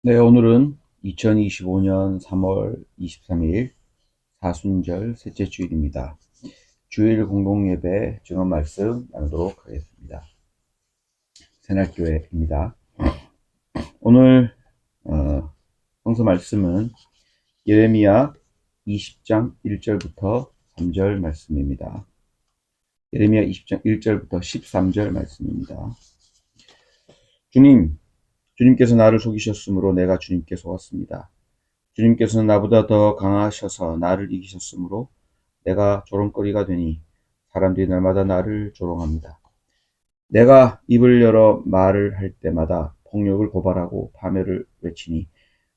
네, 오늘은 2025년 3월 23일 사순절 셋째 주일입니다. 주일 공동예배 증언 말씀 나누도록 하겠습니다. 새날교회입니다. 오늘 성서 말씀은 예레미야 20장 1절부터 3절 말씀입니다. 예레미야 20장 1절부터 13절 말씀입니다. 주님께서 나를 속이셨으므로 내가 주님께 속았습니다. 주님께서는 나보다 더 강하셔서 나를 이기셨으므로 내가 조롱거리가 되니 사람들이 날마다 나를 조롱합니다. 내가 입을 열어 말을 할 때마다 폭력을 고발하고 파멸을 외치니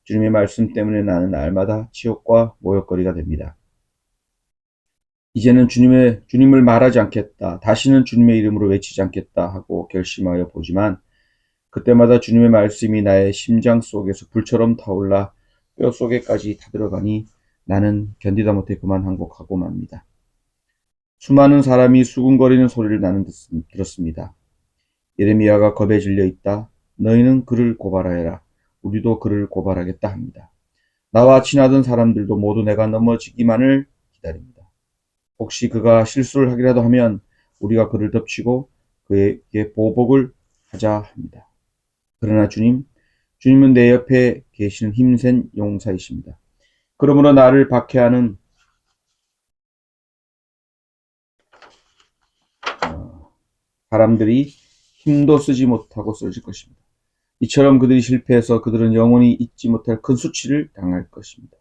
주님의 말씀 때문에 나는 날마다 치욕과 모욕거리가 됩니다. 이제는 주님을 말하지 않겠다. 다시는 주님의 이름으로 외치지 않겠다 하고 결심하여 보지만 그때마다 주님의 말씀이 나의 심장 속에서 불처럼 타올라 뼈 속에까지 타들어가니 나는 견디다 못해 그만 항복하고 맙니다. 수많은 사람이 수군거리는 소리를 나는 들었습니다. 예레미야가 겁에 질려 있다. 너희는 그를 고발하여라. 우리도 그를 고발하겠다 합니다. 나와 친하던 사람들도 모두 내가 넘어지기만을 기다립니다. 혹시 그가 실수를 하기라도 하면 우리가 그를 덮치고 그에게 보복을 하자 합니다. 그러나 주님은 내 옆에 계시는 힘센 용사이십니다. 그러므로 나를 박해하는 사람들이 힘도 쓰지 못하고 쓰러질 것입니다. 이처럼 그들이 실패해서 그들은 영원히 잊지 못할 큰 수치를 당할 것입니다.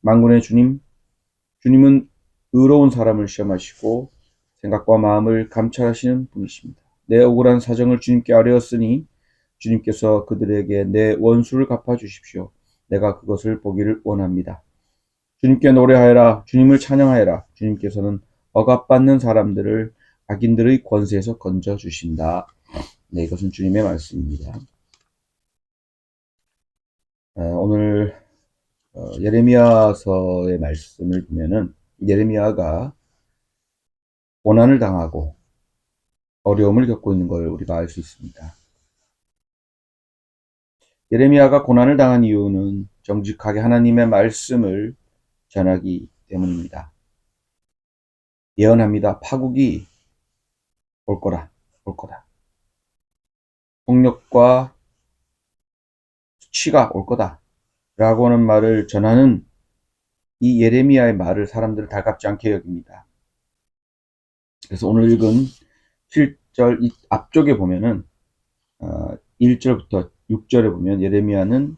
만군의 주님은 의로운 사람을 시험하시고 생각과 마음을 감찰하시는 분이십니다. 내 억울한 사정을 주님께 아뢰었으니 주님께서 그들에게 내 원수를 갚아주십시오. 내가 그것을 보기를 원합니다. 주님께 노래하여라. 주님을 찬양하여라. 주님께서는 억압받는 사람들을 악인들의 권세에서 건져주신다. 네, 이것은 주님의 말씀입니다. 오늘 예레미야서의 말씀을 보면은 예레미야가 고난을 당하고 어려움을 겪고 있는 걸 우리가 알 수 있습니다. 예레미야가 고난을 당한 이유는 정직하게 하나님의 말씀을 전하기 때문입니다. 예언합니다. 파국이 올 거다. 폭력과 수치가 올 거다. 라고 하는 말을 전하는 이 예레미야의 말을 사람들은 달갑지 않게 여깁니다. 그래서 오늘 읽은 7절 앞쪽에 보면은 1절부터 6절에 보면 예레미야는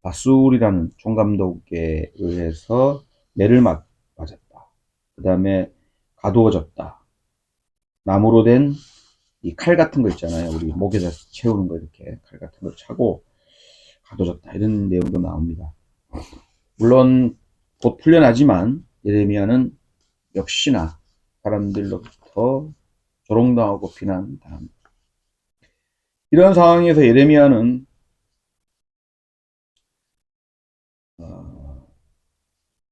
바술이라는 총감독에 의해서 매를 맞았다. 그 다음에 가두어졌다. 나무로 된 이 칼 같은 거 있잖아요. 우리 목에다 채우는 거 이렇게 칼 같은 걸 차고 가둬졌다. 이런 내용도 나옵니다. 물론 곧 풀려나지만 예레미야는 역시나 사람들로부터 조롱당하고 비난당합니다. 이런 상황에서 예레미야는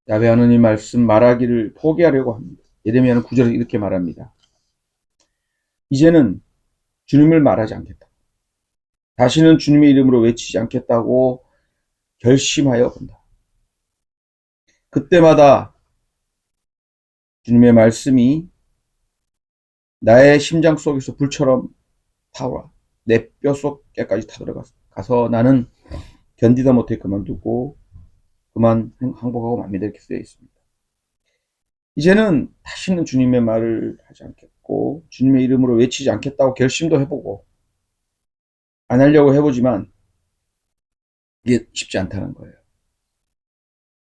야훼 하나님 말씀 말하기를 포기하려고 합니다. 예레미야는 9절에 이렇게 말합니다. 이제는 주님을 말하지 않겠다. 다시는 주님의 이름으로 외치지 않겠다고 결심하여 본다. 그때마다 주님의 말씀이 나의 심장 속에서 불처럼 타오라 내 뼈 속에까지 타들어가서 나는 견디다 못해 그만두고 그만 항복하고 맙니다. 이렇게 쓰여 있습니다. 이제는 다시는 주님의 말을 하지 않겠고 주님의 이름으로 외치지 않겠다고 결심도 해보고 안 하려고 해보지만 이게 쉽지 않다는 거예요.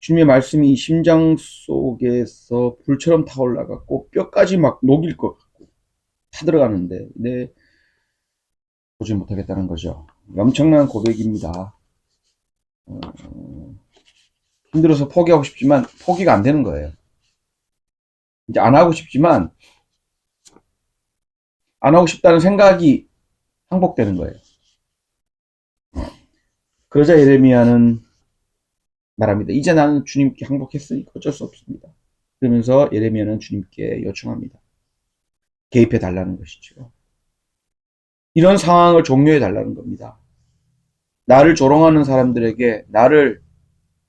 주님의 말씀이 심장 속에서 불처럼 타올라갔고 뼈까지 막 녹일 것 같고 타들어가는데 보지 못하겠다는 거죠. 엄청난 고백입니다. 힘들어서 포기하고 싶지만 포기가 안 되는 거예요. 이제 안 하고 싶지만 안 하고 싶다는 생각이 항복되는 거예요. 그러자 예레미야는 말합니다. 이제 나는 주님께 항복했으니까 어쩔 수 없습니다. 그러면서 예레미야는 주님께 요청합니다. 개입해 달라는 것이죠. 이런 상황을 종료해 달라는 겁니다. 나를 조롱하는 사람들에게, 나를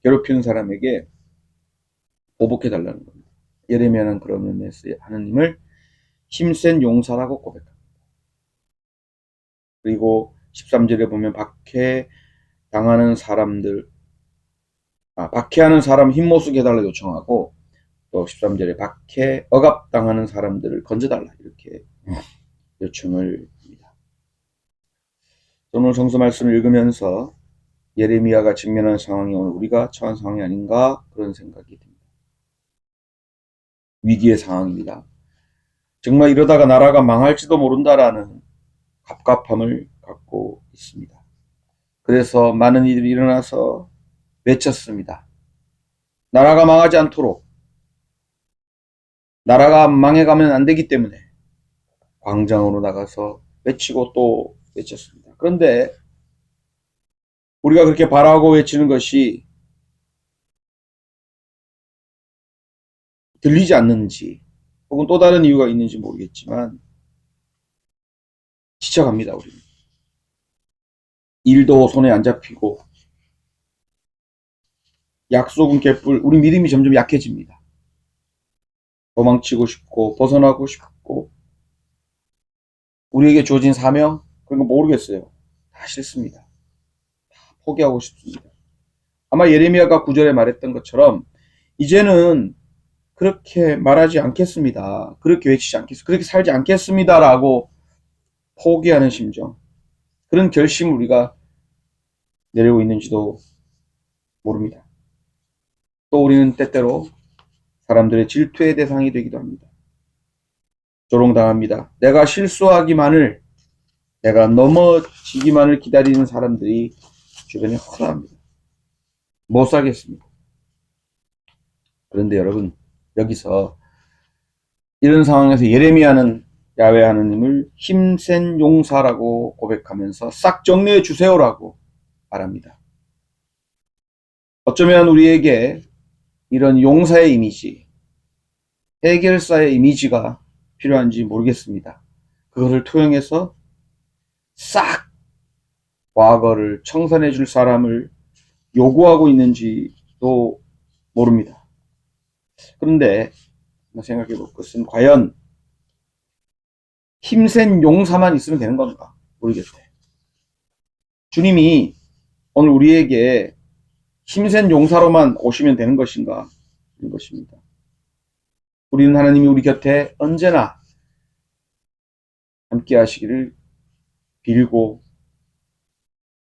괴롭히는 사람에게 보복해달라는 겁니다. 예레미야는 그런 의미에서 하느님을 힘센 용사라고 고백합니다. 그리고 13절에 보면 박해하는 사람 힘 못 쓰게 해달라 요청하고, 또 13절에 억압당하는 사람들을 건져달라 이렇게 요청을 합니다. 오늘 성서 말씀을 읽으면서 예레미야가 직면한 상황이 오늘 우리가 처한 상황이 아닌가 그런 생각이 듭니다. 위기의 상황입니다. 정말 이러다가 나라가 망할지도 모른다라는 갑갑함을 갖고 있습니다. 그래서 많은 이들이 일어나서 외쳤습니다. 나라가 망하지 않도록, 나라가 망해가면 안 되기 때문에 광장으로 나가서 외치고 또 외쳤습니다. 그런데 우리가 그렇게 바라고 외치는 것이 들리지 않는지 혹은 또 다른 이유가 있는지 모르겠지만 지쳐갑니다. 우리는 일도 손에 안 잡히고 약속은 개뿔, 우리 믿음이 점점 약해집니다. 도망치고 싶고 벗어나고 싶고 우리에게 주어진 사명 그런 거 모르겠어요. 다 싫습니다. 다 포기하고 싶습니다. 아마 예레미야가 9절에 말했던 것처럼 이제는 그렇게 말하지 않겠습니다. 그렇게 외치지 않겠습니다. 그렇게 살지 않겠습니다라고 포기하는 심정, 그런 결심을 우리가 내리고 있는지도 모릅니다. 또 우리는 때때로 사람들의 질투의 대상이 되기도 합니다. 조롱당합니다. 내가 넘어지기만을 기다리는 사람들이 주변에 허다합니다. 못 살겠습니다. 그런데 여러분, 여기서 이런 상황에서 예레미야는 야훼 하느님을 힘센 용사라고 고백하면서 싹 정리해 주세요라고 말합니다. 어쩌면 우리에게 이런 용사의 이미지, 해결사의 이미지가 필요한지 모르겠습니다. 그것을 투영해서 싹 과거를 청산해 줄 사람을 요구하고 있는지도 모릅니다. 그런데 생각해 볼 것은 과연 힘센 용사만 있으면 되는 건가? 우리 곁에. 주님이 오늘 우리에게 힘센 용사로만 오시면 되는 것인가? 이런 것입니다. 우리는 하나님이 우리 곁에 언제나 함께 하시기를 빌고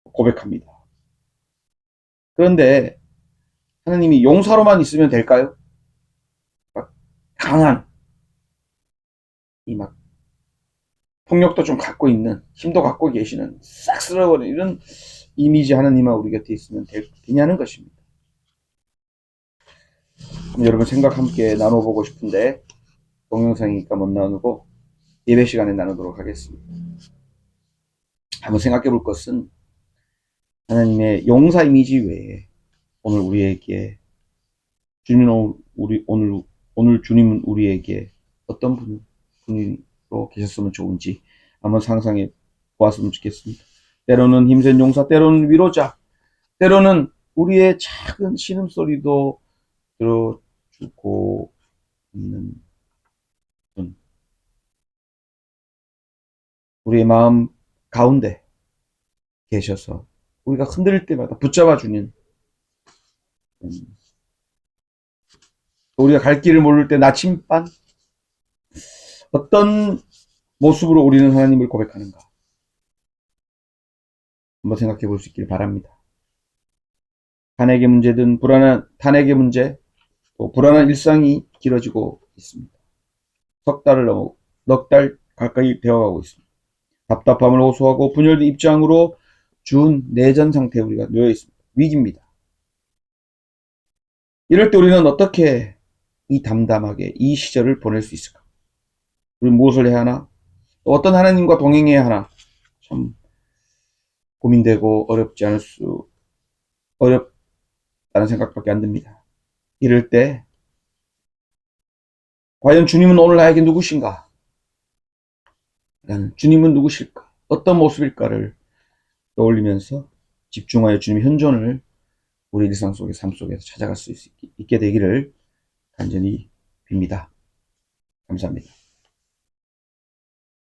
고백합니다. 그런데 하나님이 용사로만 있으면 될까요? 강한, 막 폭력도 좀 갖고 있는, 힘도 갖고 계시는, 싹 쓸어버리는 이런 이미지 하나님만 우리 곁에 있으면 되냐는 것입니다. 여러분 생각 함께 나눠보고 싶은데 동영상이니까 못 나누고 예배 시간에 나누도록 하겠습니다. 한번 생각해 볼 것은 하나님의 용사 이미지 외에 오늘 우리에게 주님은 오늘 주님은 우리에게 어떤 분으로 계셨으면 좋은지 한번 상상해 보았으면 좋겠습니다. 때로는 힘센 용사, 때로는 위로자, 때로는 우리의 작은 신음소리도 들어주고 있는 분. 우리의 마음 가운데 계셔서 우리가 흔들릴 때마다 붙잡아주는, 우리가 갈 길을 모를 때 나침반, 어떤 모습으로 우리는 하나님을 고백하는가 한번 생각해 볼 수 있길 바랍니다. 탄핵의 문제든 탄핵의 문제, 또 불안한 일상이 길어지고 있습니다. 넉 달 가까이 되어가고 있습니다. 답답함을 호소하고 분열된 입장으로 준 내전 상태에 우리가 놓여 있습니다. 위기입니다. 이럴 때 우리는 어떻게 담담하게 이 시절을 보낼 수 있을까? 우리 무엇을 해야 하나? 어떤 하나님과 동행해야 하나? 참 고민되고 어렵다는 생각밖에 안 듭니다. 이럴 때 과연 주님은 오늘 나에게 누구신가? 주님은 누구실까? 어떤 모습일까를 떠올리면서 집중하여 주님의 현존을 우리 일상 속에, 삶 속에서 찾아갈 수 있게 되기를 간절히 빕니다. 감사합니다.